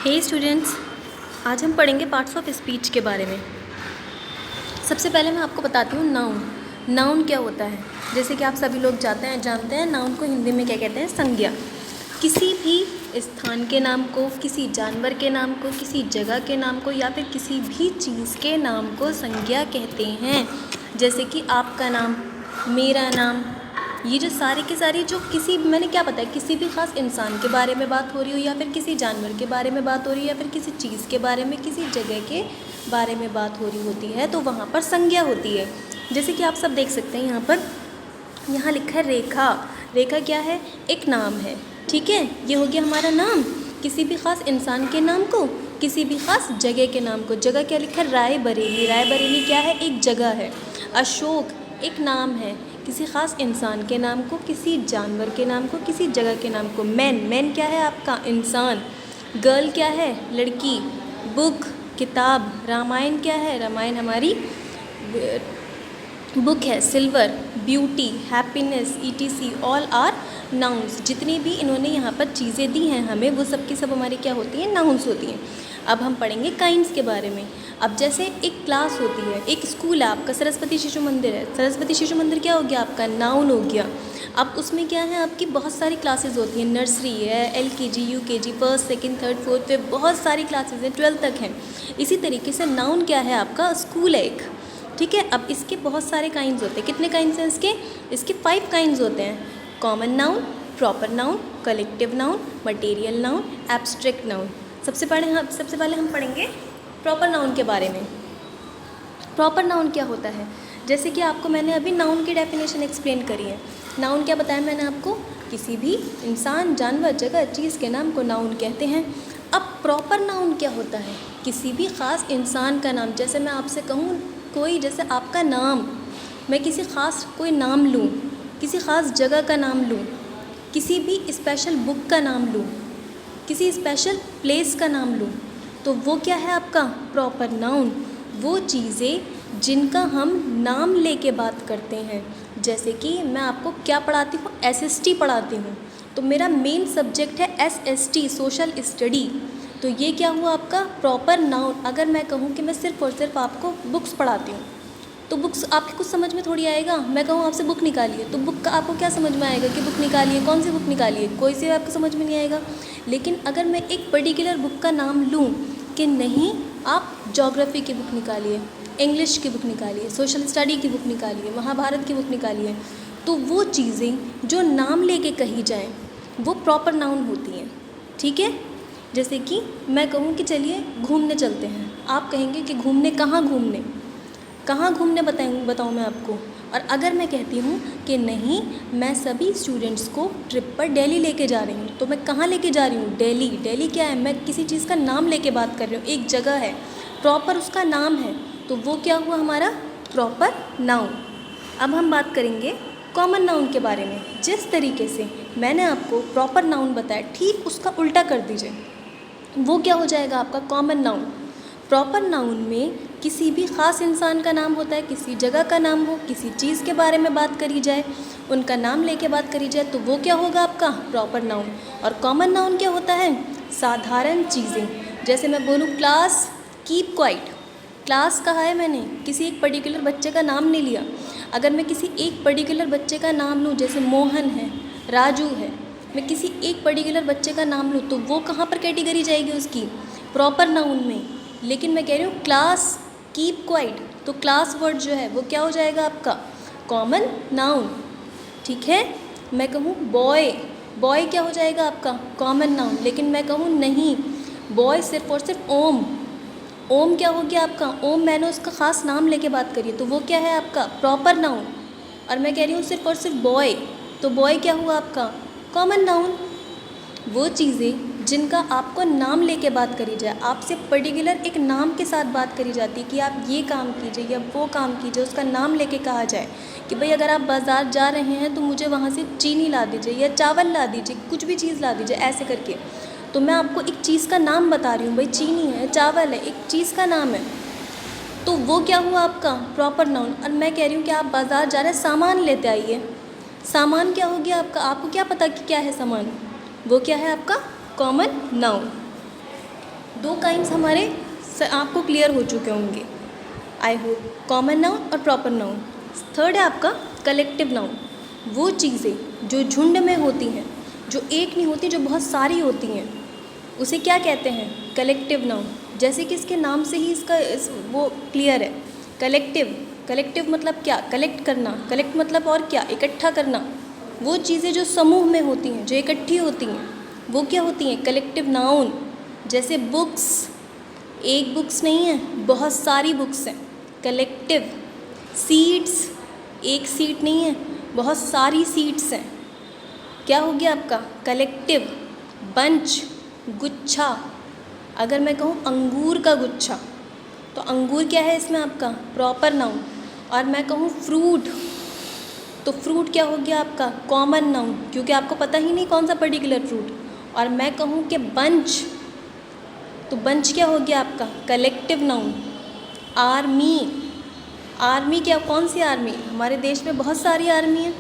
हे students, आज हम पढ़ेंगे पार्ट्स ऑफ स्पीच के बारे में। सबसे पहले मैं आपको बताती हूँ नाउन। नाउन क्या होता है? जैसे कि आप सभी लोग जानते हैं नाउन को हिंदी में क्या कहते हैं? संज्ञा। किसी भी स्थान के नाम को, किसी जानवर के नाम को, किसी जगह के नाम को या फिर किसी भी चीज़ के नाम को संज्ञा कहते हैं। जैसे कि आपका नाम, मेरा नाम, ये जो सारे के सारे जो किसी, मैंने क्या बताया, किसी भी ख़ास इंसान के बारे में बात हो रही हो या फिर किसी जानवर के बारे में बात हो रही है या फिर किसी चीज़ के बारे में, किसी जगह के बारे में बात हो रही होती है तो वहाँ पर संज्ञा होती है। जैसे कि आप सब देख सकते हैं यहाँ लिखा है रेखा। रेखा क्या है? एक नाम है। ठीक है, ये हो गया हमारा नाम। किसी भी ख़ास इंसान के नाम को, किसी भी ख़ास जगह के नाम को। जगह क्या लिखा है? रायबरेली। रायबरेली क्या है? एक जगह है। अशोक एक नाम है। किसी ख़ास इंसान के नाम को, किसी जानवर के नाम को, किसी जगह के नाम को। मैन क्या है? आपका इंसान। गर्ल क्या है? लड़की। बुक किताब। रामायण क्या है? रामायण हमारी बुक है। Silver beauty, happiness, etc all are nouns. जितनी भी इन्होंने यहाँ पर चीज़ें दी हैं हमें, वो सब की सब हमारी क्या होती हैं? नाउन्स होती हैं। अब हम पढ़ेंगे काइंड्स के बारे में। अब जैसे एक क्लास होती है, एक स्कूल है आपका, सरस्वती शिशु मंदिर है। सरस्वती शिशु मंदिर क्या हो गया? आपका नाउन हो गया। अब उसमें क्या है? आपकी बहुत सारी क्लासेस होती हैं। नर्सरी है, LKG, UKG, first, second, third, fourth, fifth, बहुत सारी क्लासेस हैं, 12th तक हैं। इसी तरीके से नाउन क्या है? आपका स्कूल है एक। ठीक है, अब इसके बहुत सारे काइंड्स होते हैं। कितने काइंड्स हैं इसके 5 काइंड्स होते हैं। Common noun, proper noun, collective noun, material noun, abstract noun. सबसे पहले हम पढ़ेंगे प्रॉपर नाउन के बारे में। प्रॉपर नाउन क्या होता है? जैसे कि आपको मैंने अभी नाउन की डेफिनेशन एक्सप्लेन करी है। नाउन क्या बताया मैंने आपको? किसी भी इंसान, जानवर, जगह, चीज़ के नाम को नाउन कहते हैं। अब प्रॉपर नाउन क्या होता है? किसी भी ख़ास इंसान का नाम। जैसे मैं आपसे कहूँ कोई, जैसे आपका नाम, मैं किसी ख़ास कोई नाम लूँ, किसी ख़ास जगह का नाम लूँ, किसी भी स्पेशल बुक का नाम लूँ, किसी स्पेशल प्लेस का नाम लूँ, तो वो क्या है आपका? Proper noun. वो चीज़ें जिनका हम नाम लेके बात करते हैं। जैसे कि मैं आपको क्या पढ़ाती हूँ? SST पढ़ाती हूँ, तो मेरा मेन सब्जेक्ट है SST, सोशल स्टडी। तो ये क्या हुआ आपका? Proper noun. अगर मैं कहूँ कि मैं सिर्फ़ और सिर्फ आपको बुक्स पढ़ाती हूँ, तो बुक्स आपकी कुछ समझ में थोड़ी आएगा। मैं कहूँ आपसे बुक निकालिए, तो बुक का आपको क्या समझ में आएगा कि बुक निकालिए? कौन सी बुक निकालिए? कोई सी आपको समझ में नहीं आएगा। लेकिन अगर मैं एक पर्टिकुलर बुक का नाम लूँ कि नहीं, आप ज्योग्राफी की बुक निकालिए, इंग्लिश की बुक निकालिए, सोशल स्टडी की बुक निकालिए, महाभारत की बुक निकालिए, तो वो चीज़ें जो नाम लेके कही जाएँ वो प्रॉपर नाउन होती हैं। ठीक है, जैसे कि मैं कहूँ कि चलिए घूमने चलते हैं, आप कहेंगे कि घूमने, कहाँ घूमने? कहाँ घूमने बताऊँ मैं आपको? और अगर मैं कहती हूँ कि नहीं, मैं सभी स्टूडेंट्स को ट्रिप पर दिल्ली लेके जा रही हूँ, तो मैं कहाँ लेके जा रही हूँ? दिल्ली। दिल्ली क्या है? मैं किसी चीज़ का नाम लेके बात कर रही हूँ, एक जगह है, प्रॉपर उसका नाम है, तो वो क्या हुआ हमारा? Proper noun. अब हम बात करेंगे कॉमन नाउन के बारे में। जिस तरीके से मैंने आपको प्रॉपर नाउन बताया, ठीक उसका उल्टा कर दीजिए, वो क्या हो जाएगा आपका? Common noun. प्रॉपर नाउन में किसी भी ख़ास इंसान का नाम होता है, किसी जगह का नाम हो, किसी चीज़ के बारे में बात करी जाए, उनका नाम लेके बात करी जाए, तो वो क्या होगा आपका? Proper noun. और कॉमन नाउन क्या होता है? साधारण चीज़ें। जैसे मैं बोलूँ क्लास कीप क्वाइट, क्लास कहा है मैंने, किसी एक पर्टिकुलर बच्चे का नाम नहीं लिया। अगर मैं किसी एक पर्टिकुलर बच्चे का नाम लूँ, जैसे मोहन है, राजू है, मैं किसी एक पर्टिकुलर बच्चे का नाम लूँ, तो वो कहाँ पर कैटेगरी जाएगी उसकी? प्रॉपर नाउन में। लेकिन मैं कह रही हूँ क्लास कीप क्वाइट, तो क्लास वर्ड जो है वो क्या हो जाएगा आपका? Common noun. ठीक है, मैं कहूँ बॉय, बॉय क्या हो जाएगा आपका? Common noun. लेकिन मैं कहूँ नहीं, बॉय सिर्फ और सिर्फ ओम, ओम क्या हो गया आपका? ओम, मैंने उसका ख़ास नाम लेके बात करी है, तो वो क्या है आपका? Proper noun. और मैं कह रही हूँ सिर्फ और सिर्फ बॉय, तो बॉय क्या हुआ आपका? Common noun. वो चीज़ें जिनका आपको नाम लेके बात करी जाए, आपसे पर्टिकुलर एक नाम के साथ बात करी जाती है कि आप ये काम कीजिए या वो काम कीजिए, उसका नाम लेके कहा जाए कि भाई अगर आप बाज़ार जा रहे हैं तो मुझे वहाँ से चीनी ला दीजिए या चावल ला दीजिए, कुछ भी चीज़ ला दीजिए, ऐसे करके। तो मैं आपको एक चीज़ का नाम बता रही हूँ, भाई चीनी है, चावल है, एक चीज़ का नाम है, तो वो क्या हुआ आपका? Proper noun. और मैं कह रही हूँ कि आप बाज़ार जा रहे हैं, सामान लेते आइए, सामान क्या हो गया आपका? आपको क्या पता कि क्या है सामान? वो क्या है आपका? Common noun. 2 काइंड्स हमारे आपको क्लियर हो चुके होंगे, आई होप, कॉमन नाउन और प्रॉपर नाउन। थर्ड है आपका कलेक्टिव नाउन, वो चीज़ें जो झुंड में होती हैं, जो एक नहीं होती, जो बहुत सारी होती हैं, उसे क्या कहते हैं, कलेक्टिव नाउन। जैसे कि इसके नाम से ही वो क्लियर है, कलेक्टिव। कलेक्टिव मतलब क्या, कलेक्ट करना, कलेक्ट मतलब और क्या, इकट्ठा करना। वो चीज़ें जो समूह में होती हैं, जो इकट्ठी होती हैं, वो क्या होती हैं, कलेक्टिव नाउन। जैसे बुक्स, एक बुक्स नहीं है, बहुत सारी बुक्स हैं, कलेक्टिव। सीड्स, एक सीड नहीं है, बहुत सारी सीड्स हैं, क्या हो गया आपका, कलेक्टिव। बंच, गुच्छा, अगर मैं कहूँ अंगूर का गुच्छा, तो अंगूर क्या है इसमें आपका, प्रॉपर नाउन। और मैं कहूँ फ्रूट, तो फ्रूट क्या हो गया आपका, कॉमन नाउन, क्योंकि आपको पता ही नहीं कौन सा पर्टिकुलर फ्रूट। और मैं कहूँ कि बंच, तो बंच क्या हो गया आपका, कलेक्टिव नाउन। आर्मी, आर्मी क्या, कौन सी आर्मी, हमारे देश में बहुत सारी आर्मी है,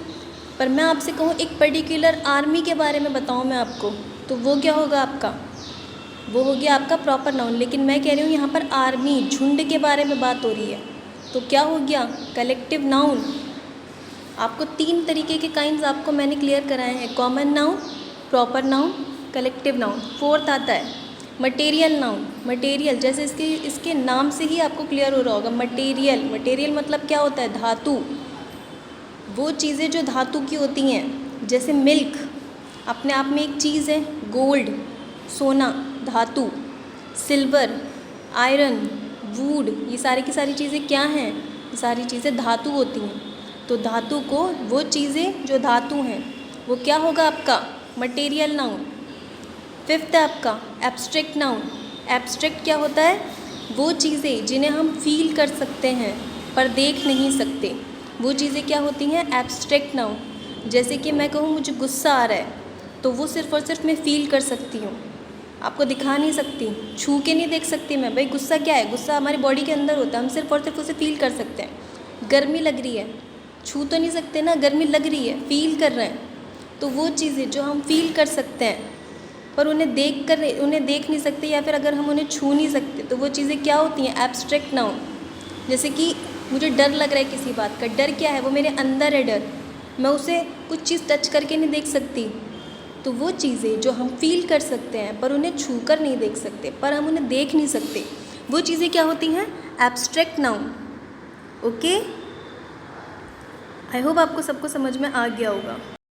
पर मैं आपसे कहूँ एक पर्टिकुलर आर्मी के बारे में बताऊँ मैं आपको, तो वो क्या होगा आपका, वो हो गया आपका प्रॉपर नाउन। लेकिन मैं कह रही हूँ यहाँ पर आर्मी, झुंड के बारे में बात हो रही है, तो क्या हो गया, कलेक्टिव नाउन। आपको 3 तरीके के काइंड्स आपको मैंने क्लियर कराए हैं, common noun, proper noun, collective noun. Fourth आता है मटेरियल नाउन। मटेरियल, जैसे इसके नाम से ही आपको क्लियर हो रहा होगा, मटेरियल। मटेरियल मतलब क्या होता है, धातु। वो चीज़ें जो धातु की होती हैं, जैसे मिल्क अपने आप में एक चीज़ है, गोल्ड, सोना, धातु, सिल्वर, आयरन, वुड, ये सारी की सारी चीज़ें क्या हैं, ये सारी चीज़ें धातु होती हैं। तो धातु को, वो चीज़ें जो धातु हैं, वो क्या होगा आपका, मटेरियल नाउन। फिफ्थ है आपका एब्स्ट्रैक्ट नाउन। एब्स्ट्रैक्ट क्या होता है, वो चीज़ें जिन्हें हम फील कर सकते हैं पर देख नहीं सकते, वो चीज़ें क्या होती हैं, एब्स्ट्रैक्ट नाउन। जैसे कि मैं कहूँ मुझे गुस्सा आ रहा है, तो वो सिर्फ़ और सिर्फ मैं फ़ील कर सकती हूँ, आपको दिखा नहीं सकती, छू के नहीं देख सकती मैं, भाई गुस्सा क्या है, गुस्सा हमारी बॉडी के अंदर होता है, हम सिर्फ़ और सिर्फ उसे फ़ील कर सकते हैं। गर्मी लग रही है, छू तो नहीं सकते ना, गर्मी लग रही है, फ़ील कर रहे हैं। तो वो चीज़ें जो हम फ़ील कर सकते हैं पर उन्हें देख नहीं सकते, या फिर अगर हम उन्हें छू नहीं सकते, तो वो चीज़ें क्या होती हैं, एब्स्ट्रैक्ट नाउन। जैसे कि मुझे डर लग रहा है किसी बात का, डर क्या है, वो मेरे अंदर है डर, मैं उसे कुछ चीज़ टच करके नहीं देख सकती। तो वो चीज़ें जो हम फील कर सकते हैं पर उन्हें छू कर नहीं देख सकते, पर हम उन्हें देख नहीं सकते, वो चीज़ें क्या होती हैं, abstract noun. Okay, I hope आपको सबको समझ में आ गया होगा।